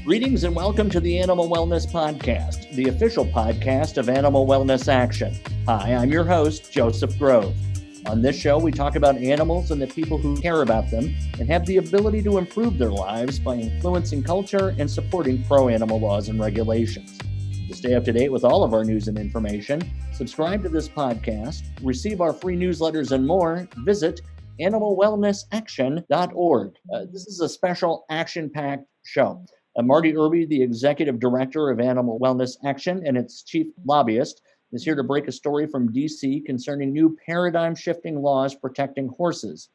Greetings and welcome to the Animal Wellness Podcast, the official podcast of Animal Wellness Action. Hi, I'm your host, Joseph Grove. On this show, we talk about animals and the people who care about them and have the ability to improve their lives by influencing culture and supporting pro-animal laws and regulations. To stay up to date with all of our news and information, subscribe to this podcast, receive our free newsletters and more, visit animalwellnessaction.org. This is a special action-packed show. Marty Irby, the Executive Director of Animal Wellness Action and its Chief Lobbyist, is here to break a story from D.C. concerning new paradigm-shifting laws protecting horses.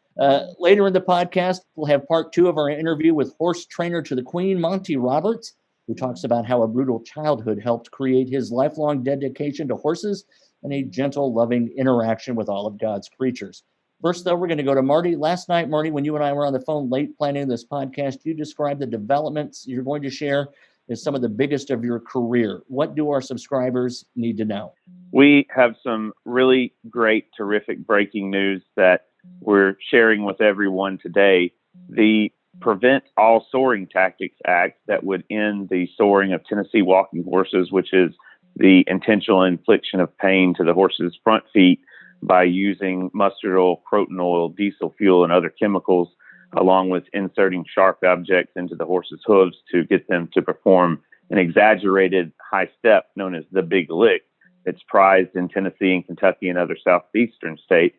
Later in the podcast, we'll have part 2 of our interview with horse trainer to the Queen, Monty Roberts, who talks about how a brutal childhood helped create his lifelong dedication to horses and a gentle, loving interaction with all of God's creatures. First, though, we're going to go to Marty. Last night, Marty, when you and I were on the phone late planning this podcast, you described the developments you're going to share as some of the biggest of your career. What do our subscribers need to know? We have some really great, terrific breaking news that we're sharing with everyone today. The Prevent All Soring Tactics Act that would end the soring of Tennessee walking horses, which is the intentional infliction of pain to the horse's front feet by using mustard oil, croton oil, diesel fuel, and other chemicals, along with inserting sharp objects into the horse's hooves to get them to perform an exaggerated high step known as the big lick. It's prized in Tennessee and Kentucky and other southeastern states,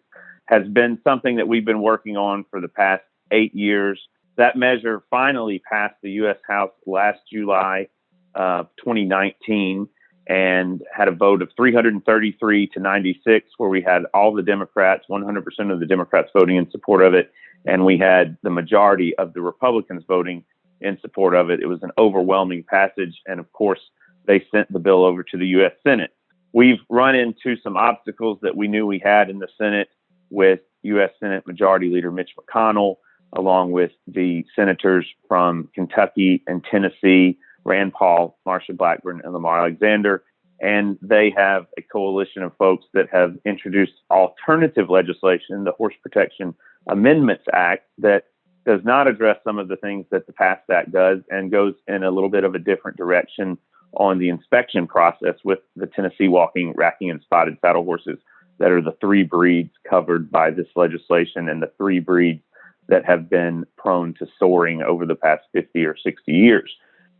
has been something that we've been working on for the past 8 years. That measure finally passed the U.S. House last July 2019 and had a vote of 333 to 96, where we had all the Democrats, 100% of the Democrats voting in support of it, and we had the majority of the Republicans voting in support of it. It was an overwhelming passage, and of course, they sent the bill over to the U.S. Senate. We've run into some obstacles that we knew we had in the Senate with U.S. Senate Majority Leader Mitch McConnell, along with the senators from Kentucky and Tennessee, Rand Paul, Marsha Blackburn, and Lamar Alexander. And they have a coalition of folks that have introduced alternative legislation, the Horse Protection Amendments Act, that does not address some of the things that the PAST Act does and goes in a little bit of a different direction on the inspection process with the Tennessee walking, racking, and spotted saddle horses that are the 3 breeds covered by this legislation and the 3 breeds that have been prone to soaring over the past 50 or 60 years.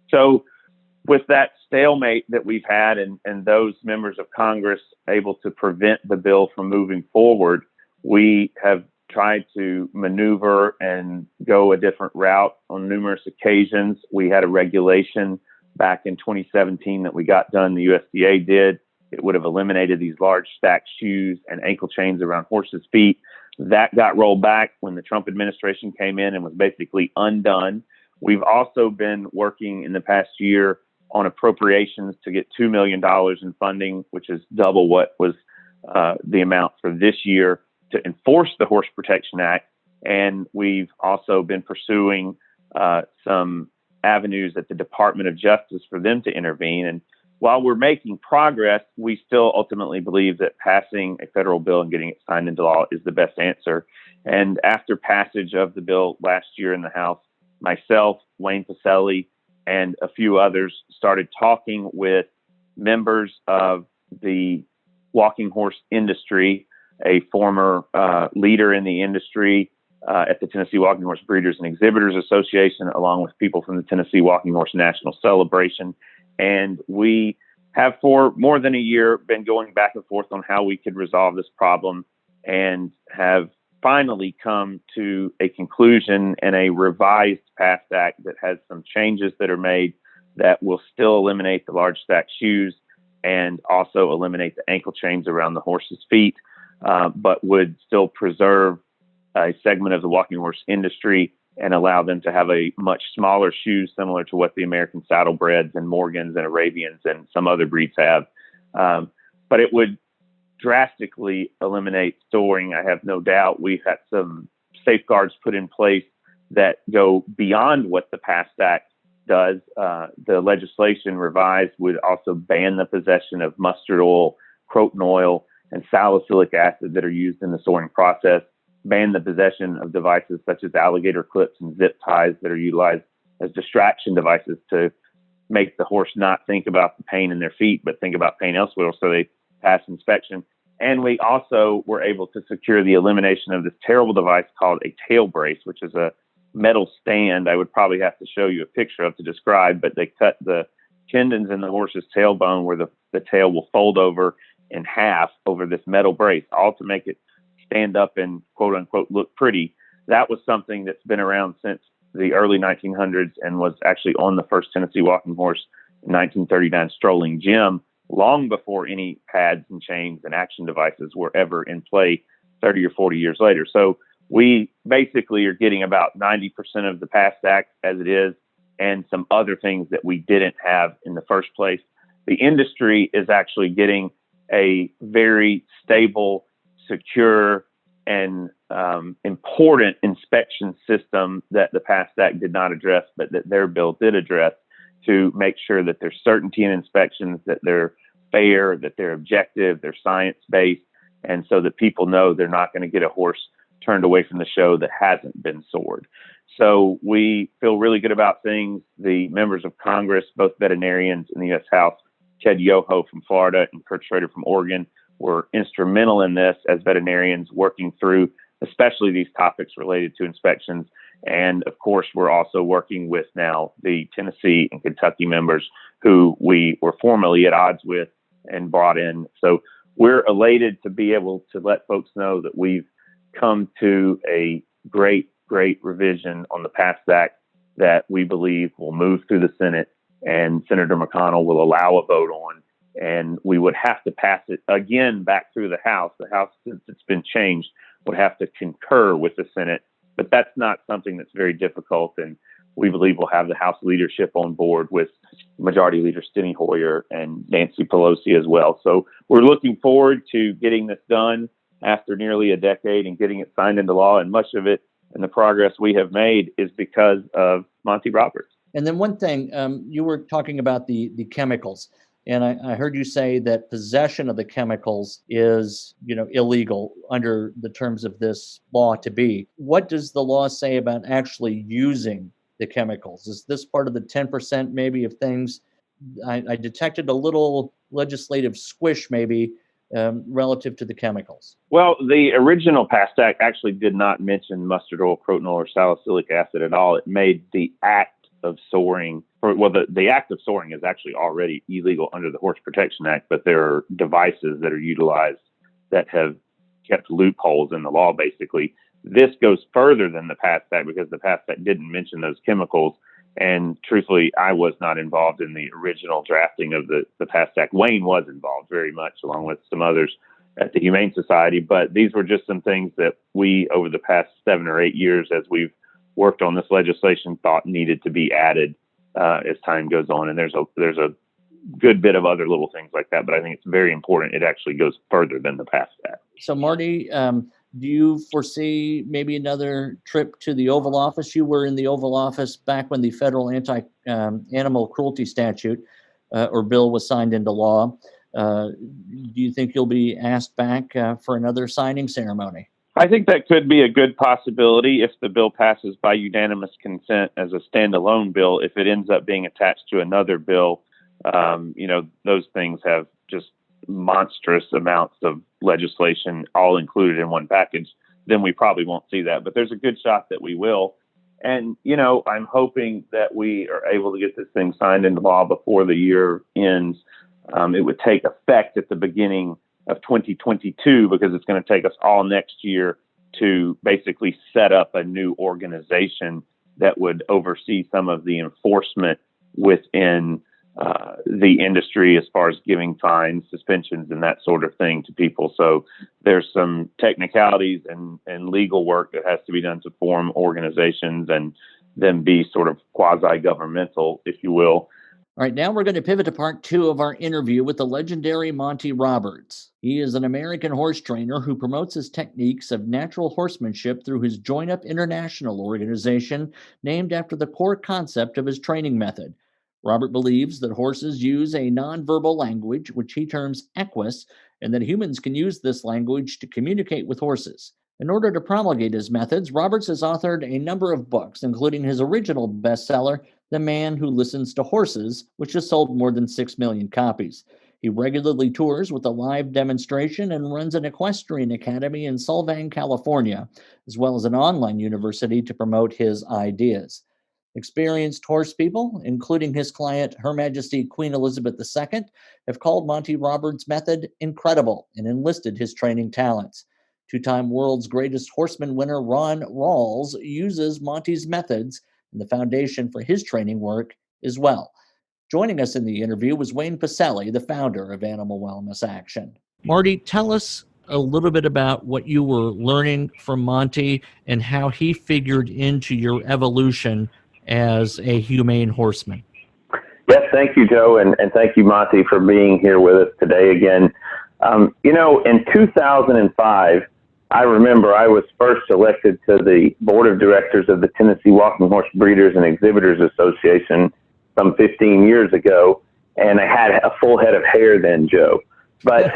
So with that stalemate that we've had and those members of Congress able to prevent the bill from moving forward, we have tried to maneuver and go a different route on numerous occasions. We had a regulation back in 2017 that we got done, the USDA did. It would have eliminated these large stacked shoes and ankle chains around horses' feet. That got rolled back when the Trump administration came in and was basically undone. We've also been working in the past year on appropriations to get $2 million in funding, which is double what was the amount for this year, to enforce the Horse Protection Act. And we've also been pursuing some avenues at the Department of Justice for them to intervene. And while we're making progress, we still ultimately believe that passing a federal bill and getting it signed into law is the best answer. And after passage of the bill last year in the House, myself, Wayne Pacelli, and a few others started talking with members of the walking horse industry, a former leader in the industry at the Tennessee Walking Horse Breeders and Exhibitors Association, along with people from the Tennessee Walking Horse National Celebration. And we have for more than a year been going back and forth on how we could resolve this problem and have finally come to a conclusion and a revised PAST Act that has some changes that are made that will still eliminate the large stacked shoes and also eliminate the ankle chains around the horse's feet, but would still preserve a segment of the walking horse industry and allow them to have a much smaller shoe similar to what the American Saddlebreds and Morgans and Arabians and some other breeds have. But it would drastically eliminate soaring. I have no doubt. We've had some safeguards put in place that go beyond what the PAST Act does. The legislation revised would also ban the possession of mustard oil, croton oil, and salicylic acid that are used in the soaring process, ban the possession of devices such as alligator clips and zip ties that are utilized as distraction devices to make the horse not think about the pain in their feet, but think about pain elsewhere. So they pass inspection. And we also were able to secure the elimination of this terrible device called a tail brace, which is a metal stand. I would probably have to show you a picture of to describe, but they cut the tendons in the horse's tailbone where the tail will fold over in half over this metal brace, all to make it stand up and quote unquote look pretty. That was something that's been around since the early 1900s and was actually on the first Tennessee walking horse in 1939 Strolling Jim, long before any pads and chains and action devices were ever in play 30 or 40 years later. So we basically are getting about 90% of the past act as it is, and some other things that we didn't have in the first place. The industry is actually getting a very stable, secure, and important inspection system that the past act did not address, but that their bill did address, to make sure that there's certainty in inspections, that they're fair, that they're objective, they're science-based, and so that people know they're not going to get a horse turned away from the show that hasn't been sored. So we feel really good about things. The members of Congress, both veterinarians in the U.S. House, Ted Yoho from Florida and Kurt Schrader from Oregon, were instrumental in this as veterinarians working through especially these topics related to inspections. And of course, we're also working with now the Tennessee and Kentucky members who we were formerly at odds with and brought in. So we're elated to be able to let folks know that we've come to a great revision on the PAST Act that we believe will move through the Senate, and Senator McConnell will allow a vote on, and we would have to pass it again back through the House. The House, since it's been changed, would have to concur with the Senate, but that's not something that's very difficult, and we believe we'll have the House leadership on board with Majority Leader Steny Hoyer and Nancy Pelosi as well. So we're looking forward to getting this done after nearly a decade and getting it signed into law, and much of it and the progress we have made is because of Monty Roberts. And then one thing, you were talking about the chemicals, and I heard you say that possession of the chemicals is, illegal under the terms of this law to be. What does the law say about actually using the chemicals? Is this part of the 10% maybe of things? I detected a little legislative squish maybe relative to the chemicals. Well, the original PAST Act actually did not mention mustard oil, protanol, or salicylic acid at all. It made the act of soring, the act of soring is actually already illegal under the Horse Protection Act, but there are devices that are utilized that have kept loopholes in the law, basically. This goes further than the PAST Act because the PAST Act didn't mention those chemicals. And truthfully, I was not involved in the original drafting of the PAST Act. Wayne was involved very much, along with some others at the Humane Society. But these were just some things that we, over the past 7 or 8 years, as we've worked on this legislation, thought needed to be added as time goes on. And there's a good bit of other little things like that, but I think it's very important. It actually goes further than the PAST Act. So, Marty, do you foresee maybe another trip to the Oval Office? You were in the Oval Office back when the federal anti-animal cruelty statute or bill was signed into law. Do you think you'll be asked back for another signing ceremony? I think that could be a good possibility if the bill passes by unanimous consent as a standalone bill. If it ends up being attached to another bill, those things have just monstrous amounts of legislation all included in one package, then we probably won't see that. But there's a good shot that we will. And, I'm hoping that we are able to get this thing signed into law before the year ends. It would take effect at the beginning of 2022 because it's going to take us all next year to basically set up a new organization that would oversee some of the enforcement within the industry as far as giving fines, suspensions, and that sort of thing to people. So there's some technicalities and legal work that has to be done to form organizations and then be sort of quasi-governmental, if you will. All right, now we're going to pivot to part 2 of our interview with the legendary Monty Roberts. He is an American horse trainer who promotes his techniques of natural horsemanship through his Join Up International organization, named after the core concept of his training method. Robert believes that horses use a nonverbal language, which he terms equus, and that humans can use this language to communicate with horses. In order to promulgate his methods, Roberts has authored a number of books, including his original bestseller, The Man Who Listens to Horses, which has sold more than 6 million copies. He regularly tours with a live demonstration and runs an equestrian academy in Solvang, California, as well as an online university to promote his ideas. Experienced horse people, including his client, Her Majesty Queen Elizabeth II, have called Monty Roberts' method incredible and enlisted his training talents. Two-time world's greatest horseman winner Ron Rawls uses Monty's methods, and the foundation for his training work as well. Joining us in the interview was Wayne Pacelli, the founder of Animal Wellness Action. Marty, tell us a little bit about what you were learning from Monty and how he figured into your evolution as a humane horseman. Yes, thank you, Joe, and thank you, Monty, for being here with us today again. In 2005, I remember I was first elected to the board of directors of the Tennessee Walking Horse Breeders and Exhibitors Association some 15 years ago, and I had a full head of hair then, Joe. But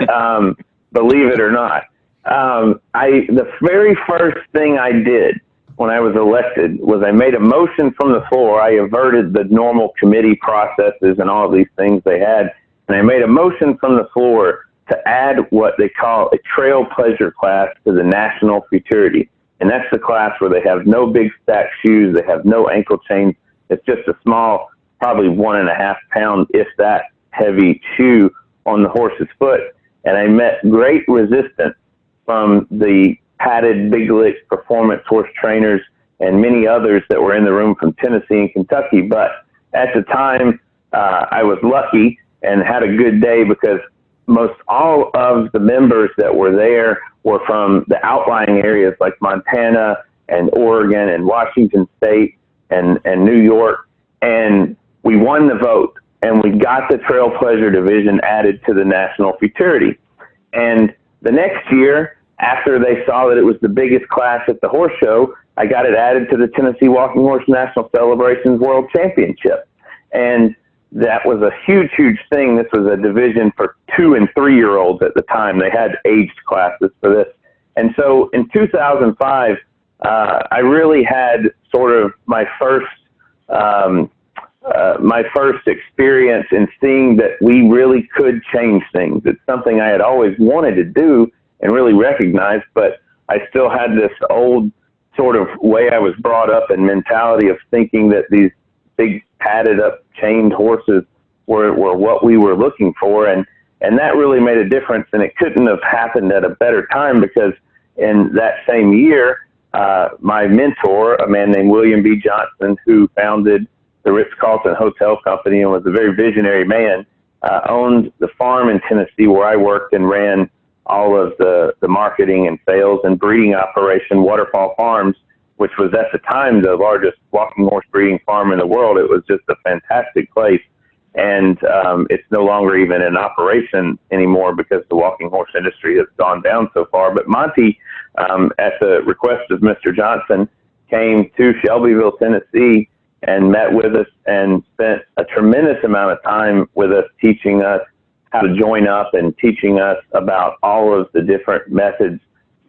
believe it or not, the very first thing I did when I was elected was I made a motion from the floor. I averted the normal committee processes and all of these things they had, and I made a motion from the floor to add what they call a trail pleasure class to the national futurity. And that's the class where they have no big stack shoes, they have no ankle chains. It's just a small, probably 1.5 pound, if that, heavy shoe on the horse's foot. And I met great resistance from the padded Big Lick performance horse trainers and many others that were in the room from Tennessee and Kentucky. But at the time, I was lucky and had a good day because most all of the members that were there were from the outlying areas like Montana and Oregon and Washington State and New York. And we won the vote and we got the Trail Pleasure Division added to the national futurity. And the next year, after they saw that it was the biggest class at the horse show, I got it added to the Tennessee Walking Horse National Celebrations World Championship. And that was a huge, huge thing. This was a division for 2- and 3-year-olds at the time. They had aged classes for this. And so in 2005, I really had sort of my first experience in seeing that we really could change things. It's something I had always wanted to do and really recognized, but I still had this old sort of way I was brought up and mentality of thinking that these big padded up chained horses were what we were looking for. And that really made a difference. And it couldn't have happened at a better time because in that same year, my mentor, a man named William B. Johnson, who founded the Ritz-Carlton Hotel Company and was a very visionary man, owned the farm in Tennessee where I worked and ran all of the marketing and sales and breeding operation, Waterfall Farms, which was at the time the largest walking horse breeding farm in the world. It was just a fantastic place. And it's no longer even in operation anymore because the walking horse industry has gone down so far. But Monty, at the request of Mr. Johnson, came to Shelbyville, Tennessee, and met with us and spent a tremendous amount of time with us, teaching us how to join up and teaching us about all of the different methods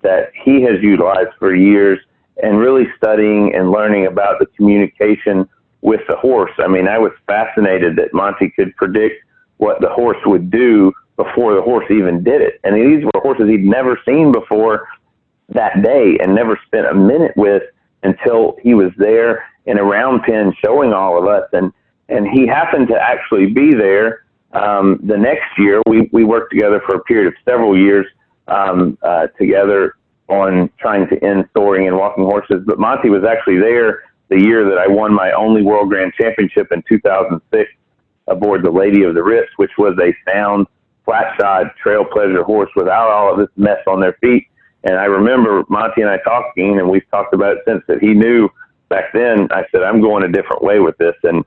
that he has utilized for years, and really studying and learning about the communication with the horse. I mean, I was fascinated that Monty could predict what the horse would do before the horse even did it. And these were horses he'd never seen before that day and never spent a minute with until he was there in a round pen showing all of us. And he happened to actually be there the next year. We worked together for a period of several years together on trying to end soaring and walking horses. But Monty was actually there the year that I won my only World Grand Championship in 2006 aboard the Lady of the Ritz, which was a sound, flat-shod trail pleasure horse without all of this mess on their feet. And I remember Monty and I talking, and we've talked about it since, that he knew back then. I said, I'm going a different way with this. And,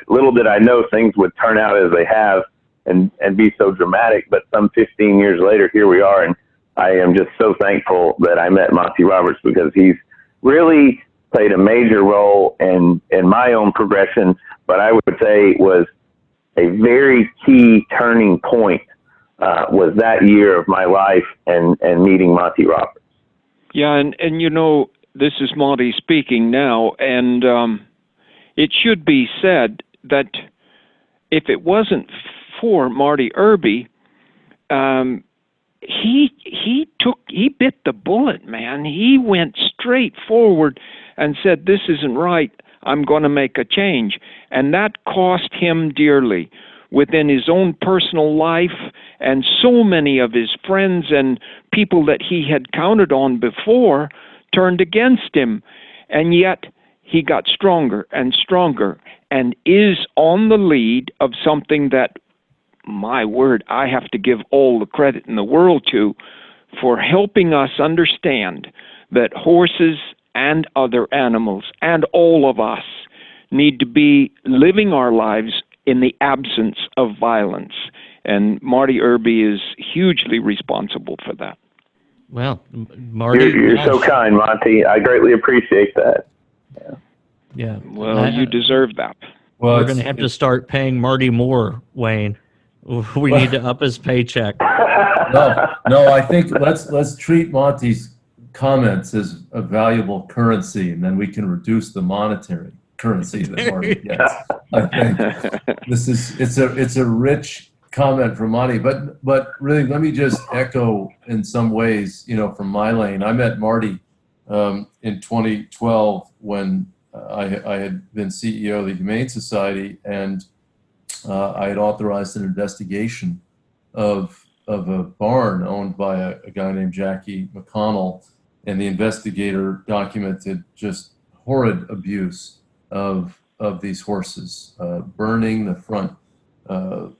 little did I know things would turn out as they have and be so dramatic. But some 15 years later, here we are. And I am just so thankful that I met Monty Roberts, because he's really played a major role in my own progression, but I would say was a very key turning point was that year of my life and meeting Monty Roberts. Yeah, and you know, this is Monty speaking now, and it should be said that if it wasn't for Marty Irby, he bit the bullet, man. He went straight forward and said, "This isn't right. I'm going to make a change," and that cost him dearly within his own personal life, and so many of his friends and people that he had counted on before turned against him, and yet he got stronger and stronger and is on the lead of something that, my word, I have to give all the credit in the world to, for helping us understand that horses and other animals and all of us need to be living our lives in the absence of violence. And Marty Irby is hugely responsible for that. Well, Marty, you're so kind, Monty. I greatly appreciate that. Yeah. Well, you deserve that. Well, we're going to have to start paying Marty more, Wayne. We need to up his paycheck. No, I think let's treat Monty's comments as a valuable currency, and then we can reduce the monetary currency that Marty gets. I think it's a rich comment from Monty, but really, let me just echo in some ways, from my lane. I met Marty in 2012 when I had been CEO of the Humane Society, and I had authorized an investigation of a barn owned by a guy named Jackie McConnell, and the investigator documented just horrid abuse of these horses, burning the front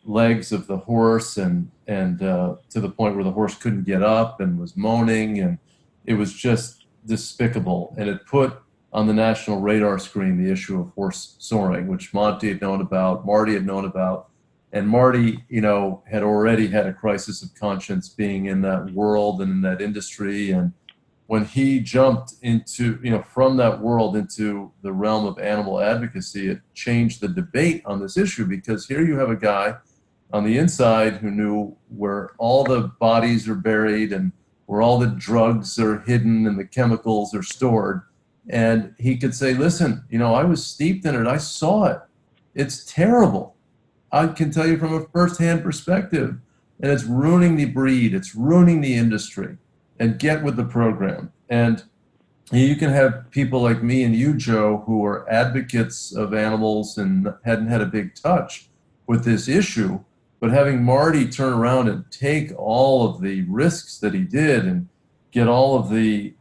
legs of the horse, and to the point where the horse couldn't get up and was moaning, and it was just despicable. And it put on the national radar screen the issue of horse soaring, which Monty had known about, Marty had known about, and Marty, had already had a crisis of conscience being in that world and in that industry. And when he jumped into, from that world into the realm of animal advocacy, it changed the debate on this issue, because here you have a guy on the inside who knew where all the bodies are buried and where all the drugs are hidden and the chemicals are stored. And he could say, listen, I was steeped in it. I saw it. It's terrible. I can tell you from a firsthand perspective, and it's ruining the breed. It's ruining the industry. And get with the program. And you can have people like me and you, Joe, who are advocates of animals and hadn't had a big touch with this issue, but having Marty turn around and take all of the risks that he did and get all of the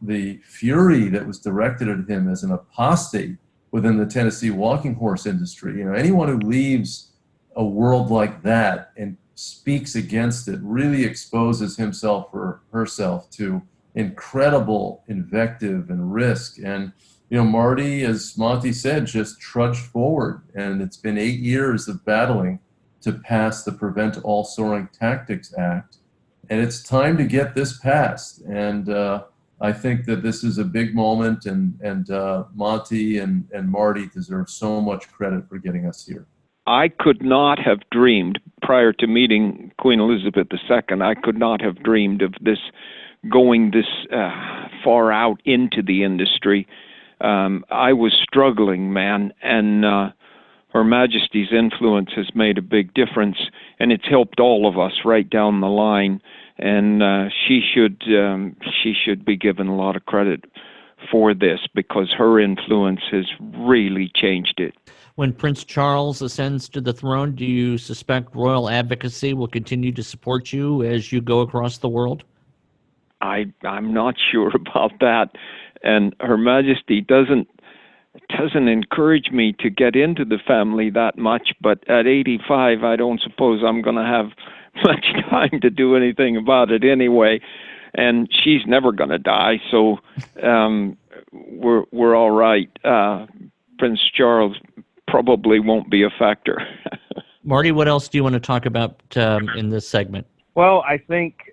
fury that was directed at him as an apostate within the Tennessee walking horse industry. Anyone who leaves a world like that and speaks against it really exposes himself or herself to incredible invective and risk. And Marty, as Monty said, just trudged forward, and it's been 8 years of battling to pass the Prevent All Soaring Tactics Act, and it's time to get this passed. And I think that this is a big moment, and Monty and Marty deserve so much credit for getting us here. I could not have dreamed, prior to meeting Queen Elizabeth II, I could not have dreamed of this going this far out into the industry. I was struggling, man, and Her Majesty's influence has made a big difference, and it's helped all of us right down the line. And she should be given a lot of credit for this, because her influence has really changed it. When Prince Charles ascends to the throne, do you suspect royal advocacy will continue to support you as you go across the world? I'm not sure about that, and Her Majesty doesn't encourage me to get into the family that much. But at 85, I don't suppose I'm going to have much time to do anything about it anyway. And she's never going to die, so we're all right. Prince Charles probably won't be a factor. Marty, what else do you want to talk about in this segment? Well, I think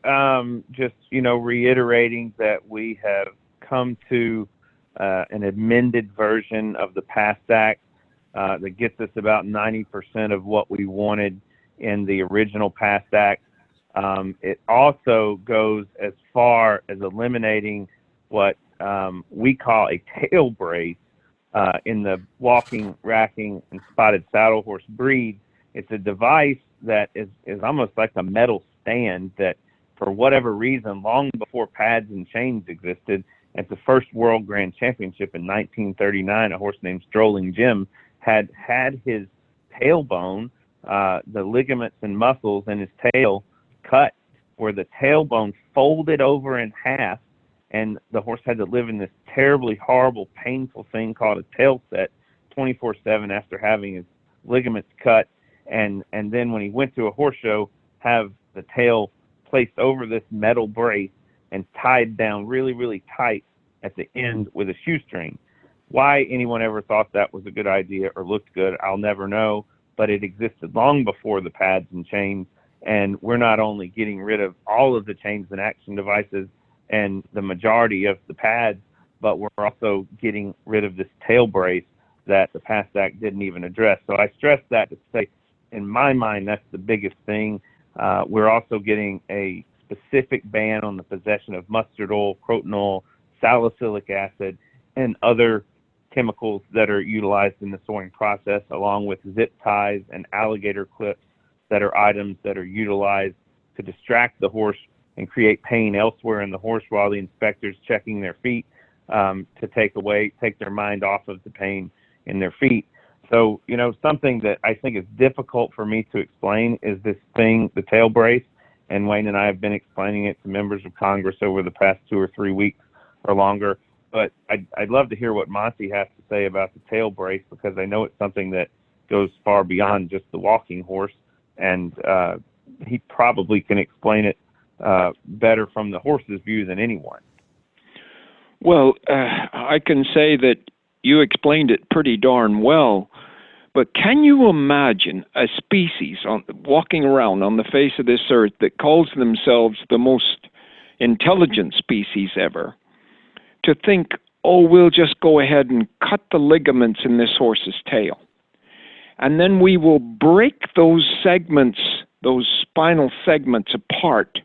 just, reiterating that we have come to an amended version of the PAST Act that gets us about 90% of what we wanted in the original PAST Act. It also goes as far as eliminating what we call a tail brace in the walking, racking, and spotted saddle horse breed. It's a device that is almost like a metal stand that, for whatever reason, long before pads and chains existed, at the first World Grand Championship in 1939, a horse named Strolling Jim had his tailbone, the ligaments and muscles in his tail cut, where the tailbone folded over in half, and the horse had to live in this terribly horrible, painful thing called a tail set 24/7 after having his ligaments cut, and then when he went to a horse show, have the tail placed over this metal brace and tied down really, really tight at the end with a shoestring. Why anyone ever thought that was a good idea or looked good, I'll never know, but it existed long before the pads and chains, and we're not only getting rid of all of the chains and action devices and the majority of the pads, but we're also getting rid of this tail brace that the PAST Act didn't even address. So I stress that to say, in my mind, that's the biggest thing. We're also getting a specific ban on the possession of mustard oil, croton oil, salicylic acid, and other chemicals that are utilized in the soring process, along with zip ties and alligator clips that are items that are utilized to distract the horse and create pain elsewhere in the horse while the inspector's checking their feet, to take their mind off of the pain in their feet. So, something that I think is difficult for me to explain is this thing, the tail brace, and Wayne and I have been explaining it to members of Congress over the past 2 or 3 weeks or longer. But I'd love to hear what Monty has to say about the tail brace, because I know it's something that goes far beyond just the walking horse, and he probably can explain it better from the horse's view than anyone. Well, I can say that you explained it pretty darn well, but can you imagine a species walking around on the face of this earth that calls themselves the most intelligent species ever, to think, oh, we'll just go ahead and cut the ligaments in this horse's tail, and then we will break those segments, those spinal segments apart,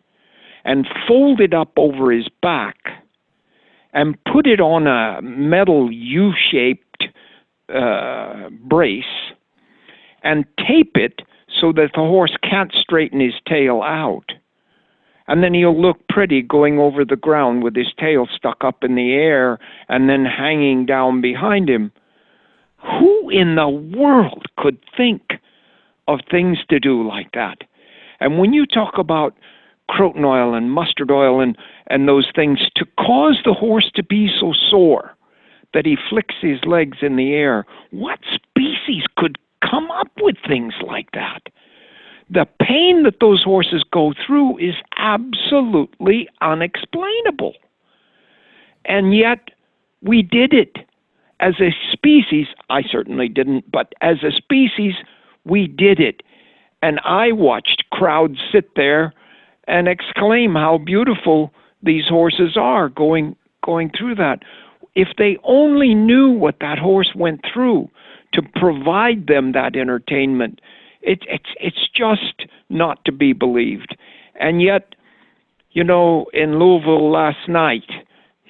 and fold it up over his back and put it on a metal U-shaped brace and tape it so that the horse can't straighten his tail out. And then he'll look pretty going over the ground with his tail stuck up in the air and then hanging down behind him. Who in the world could think of things to do like that? And when you talk about croton oil and mustard oil and those things to cause the horse to be so sore that he flicks his legs in the air, what species could come up with things like that? The pain that those horses go through is absolutely unexplainable. And yet we did it. As a species, I certainly didn't, but as a species, we did it. And I watched crowds sit there and exclaim how beautiful these horses are going through that. If they only knew what that horse went through to provide them that entertainment, it's just not to be believed. And yet, in Louisville last night,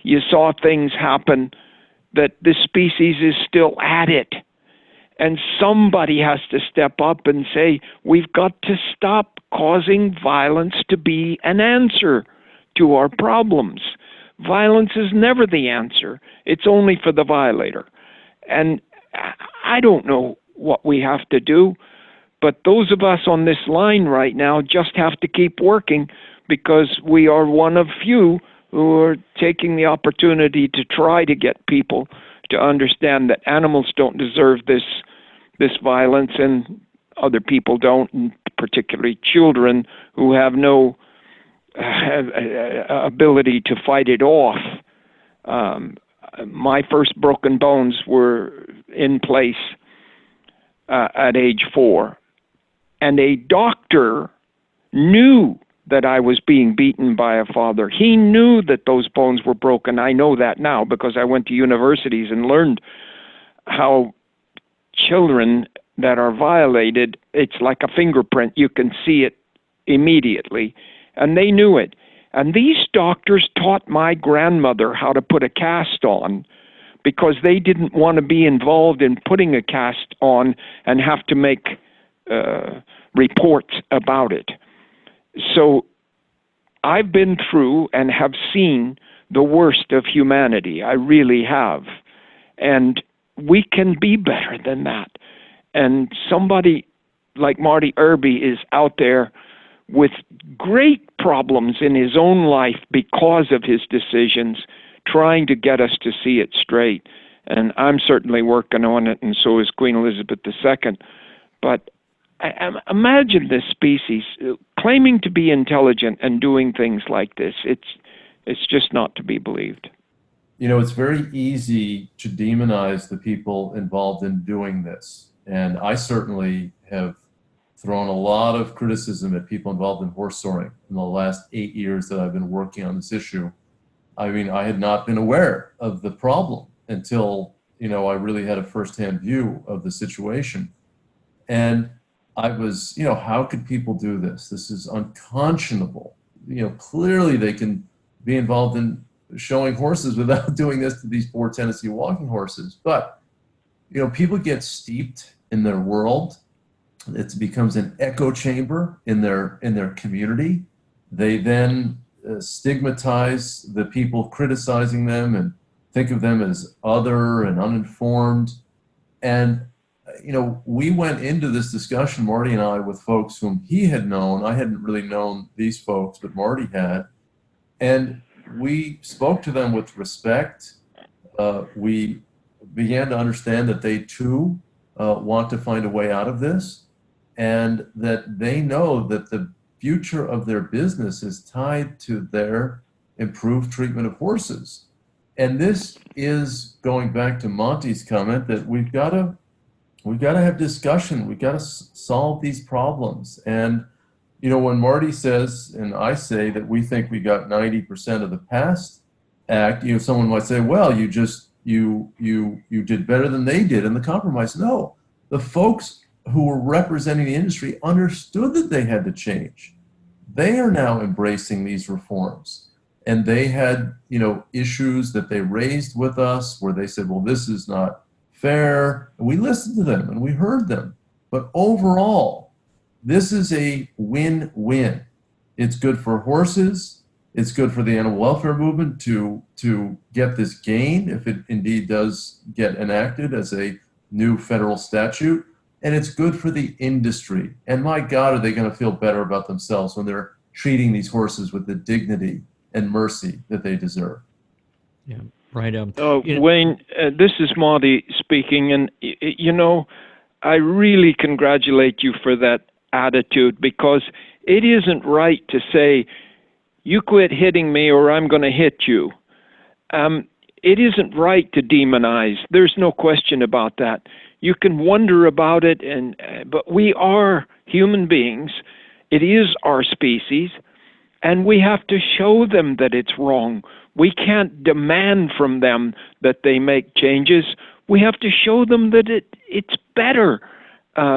you saw things happen that this species is still at it. And somebody has to step up and say, we've got to stop causing violence to be an answer to our problems. Violence is never the answer. It's only for the violator. And I don't know what we have to do, but those of us on this line right now just have to keep working, because we are one of few who are taking the opportunity to try to get people to understand that animals don't deserve this violence, and other people don't, and particularly children who have no ability to fight it off. My first broken bones were in place at age 4, and a doctor knew that I was being beaten by a father. He knew that those bones were broken. I know that now because I went to universities and learned how children that are violated, it's like a fingerprint. You can see it immediately. And they knew it. And these doctors taught my grandmother how to put a cast on because they didn't want to be involved in putting a cast on and have to make reports about it. So I've been through and have seen the worst of humanity. I really have. And we can be better than that. And somebody like Marty Irby is out there with great problems in his own life because of his decisions, trying to get us to see it straight. And I'm certainly working on it, and so is Queen Elizabeth II. But imagine this species claiming to be intelligent and doing things like this. It's just not to be believed. You know, it's very easy to demonize the people involved in doing this. And I certainly have thrown a lot of criticism at people involved in horse soaring in the last 8 years that I've been working on this issue. I mean, I had not been aware of the problem until, you know, I really had a firsthand view of the situation. And I was, you know, how could people do this? This is unconscionable. You know, clearly they can be involved in showing horses without doing this to these poor Tennessee walking horses. But, you know, people get steeped in their world. It becomes an echo chamber in their community. They then stigmatize the people criticizing them and think of them as other and uninformed. And, you know, we went into this discussion, Marty and I, with folks whom he had known. I hadn't really known these folks, but Marty had. And we spoke to them with respect. We began to understand that they too want to find a way out of this, and that they know that the future of their business is tied to their improved treatment of horses. And this is going back to Monty's comment that we've got to have discussion. We've got to solve these problems. And, you know, when Marty says, and I say that we think we got 90% of the past act, you know, someone might say, well, you did better than they did in the compromise. No, the folks who were representing the industry understood that they had to change. They are now embracing these reforms. And they had, you know, issues that they raised with us where they said, well, this is not fair. And we listened to them and we heard them. But overall, this is a win-win. It's good for horses. It's good for the animal welfare movement to get this gain, if it indeed does get enacted as a new federal statute. And it's good for the industry. And my God, are they going to feel better about themselves when they're treating these horses with the dignity and mercy that they deserve. Yeah, right. Wayne, this is Monty speaking. And, you know, I really congratulate you for that attitude, because it isn't right to say, you quit hitting me or I'm going to hit you. It isn't right to demonize. There's no question about that. You can wonder about it, but we are human beings. It is our species, and we have to show them that it's wrong. We can't demand from them that they make changes. We have to show them that it's better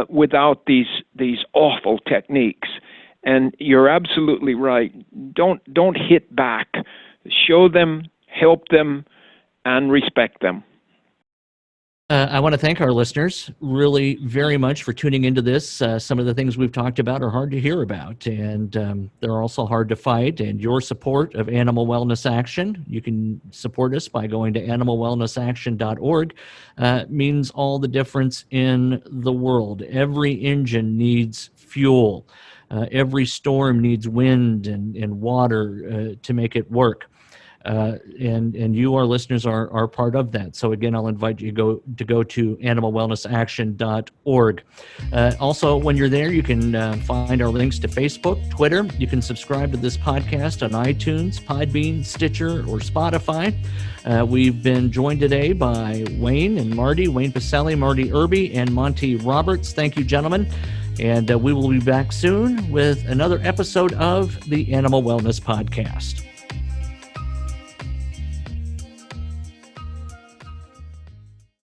without these awful techniques. And you're absolutely right. Don't hit back. Show them, help them, and respect them. I want to thank our listeners really very much for tuning into this. Some of the things we've talked about are hard to hear about, and they're also hard to fight. And your support of Animal Wellness Action, you can support us by going to animalwellnessaction.org, means all the difference in the world. Every engine needs fuel. Every storm needs wind and water to make it work. And you, our listeners, are part of that. So again, I'll invite you to go to animalwellnessaction.org. Also, when you're there, you can find our links to Facebook, Twitter. You can subscribe to this podcast on iTunes, Podbean, Stitcher, or Spotify. We've been joined today by Wayne and Marty, Wayne Pacelli, Marty Irby, and Monty Roberts. Thank you, gentlemen. And we will be back soon with another episode of the Animal Wellness Podcast.